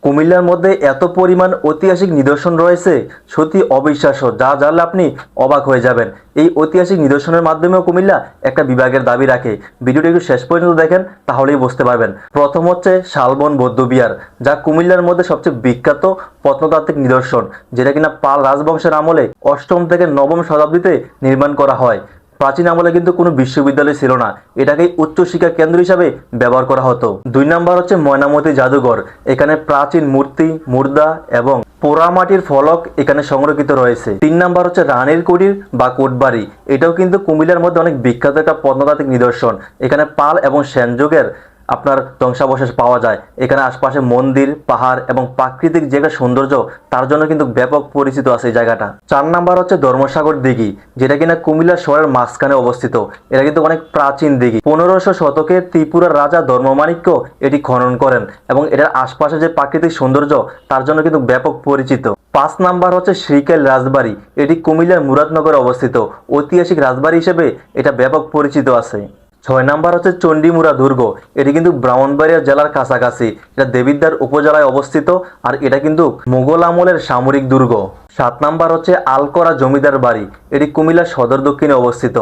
কুমিল্লার মধ্যে এত পরিমাণ ঐতিহাসিক নিদর্শন রয়েছে, সত্যি অবিশ্বাস্য, যা জানলে আপনি অবাক হয়ে যাবেন। এই ঐতিহাসিক নিদর্শনের মাধ্যমেও কুমিল্লা একটা বিভাগের দাবি রাখে। ভিডিওটি একটু শেষ পর্যন্ত দেখেন, তাহলেই বুঝতে পারবেন। প্রথম হচ্ছে শালবন বৌদ্ধবিহার, যা কুমিল্লার মধ্যে সবচেয়ে বিখ্যাত প্রত্নতাত্ত্বিক নিদর্শন, যেটা কিনা পাল রাজবংশের আমলে 8ম থেকে 9ম শতাব্দীতে নির্মাণ করা হয়। প্রাচীন আমলে কিন্তু কোনো বিশ্ববিদ্যালয় ছিল না, এটাকে উচ্চশিক্ষা কেন্দ্র হিসাবে ব্যবহার করা হতো। 2 নম্বর হচ্ছে ময়নামতি জাদুঘর। এখানে প্রাচীন মূর্তি, মুর্দা এবং পোড়ামাটির ফলক এখানে সংরক্ষিত রয়েছে। 3 নম্বর হচ্ছে রানীর কুটির বা কোটবাড়ি। এটাও কিন্তু কুমিল্লার মধ্যে অনেক বিখ্যাত একটা প্রত্নতাত্ত্বিক নিদর্শন। এখানে পাল এবং সেন যুগের আপনার ধ্বংসাবশেষ পাওয়া যায়। এখানে আশপাশে মন্দির, পাহাড় এবং প্রাকৃতিক জায়গার সৌন্দর্য, তার জন্য কিন্তু ব্যাপক পরিচিত আছে এই জায়গাটা। 4 নাম্বার হচ্ছে ধর্মসাগর দিঘি, যেটা কিনা কুমিল্লা শহরের মাঝখানে অবস্থিত। এটা কিন্তু অনেক প্রাচীন দিঘি। 1500 শতকে ত্রিপুরার রাজা ধর্মমাণিক্য এটি খনন করেন এবং এটার আশপাশে যে প্রাকৃতিক সৌন্দর্য, তার জন্য কিন্তু ব্যাপক পরিচিত। 5 নাম্বার হচ্ছে শ্রীকেল রাজবাড়ি। এটি কুমিল্লার মুরাদনগরে অবস্থিত। ঐতিহাসিক রাজবাড়ি হিসেবে এটা ব্যাপক পরিচিত আছে। 6 নাম্বার হচ্ছে চণ্ডীমুড়া দুর্গ। এটি কিন্তু ব্রাহ্মণবাড়িয়া জেলার কাছাকাছি। এটা দেবিদ্বার উপজেলায় অবস্থিত, আর এটা কিন্তু মোগল আমলের সামরিক দুর্গ। 7 নাম্বার হচ্ছে আলকরা জমিদার বাড়ি। এটি কুমিল্লা সদর দক্ষিণে অবস্থিত।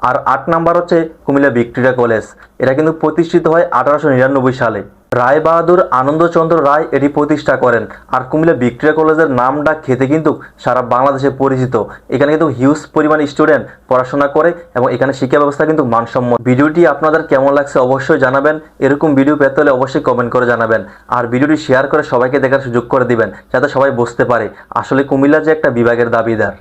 আর 8 নাম্বার হচ্ছে কুমিল্লা ভিক্টোরিয়া কলেজ। এটা কিন্তু প্রতিষ্ঠিত হয় 1899 সালে। রায় বাহাদুর আনন্দচন্দ্র রায় এটি প্রতিষ্ঠা করেন। আর কুমিল্লা ভিক্টোরিয়া কলেজের নামটা খেতে কিন্তু সারা বাংলাদেশে পরিচিত। এখানে কিন্তু হিউজ পরিমাণ স্টুডেন্ট পড়াশোনা করে এবং এখানে শিক্ষা ব্যবস্থা কিন্তু মানসম্মত। ভিডিওটি আপনাদের কেমন লাগছে অবশ্যই জানাবেন। এরকম ভিডিও পেতে হলে অবশ্যই কমেন্ট করে জানাবেন। আর ভিডিওটি শেয়ার করে সবাইকে দেখার সুযোগ করে দিবেন, যাতে সবাই বুঝতে পারে আসলে কুমিল্লা যে একটা বিভাগের দাবিদার।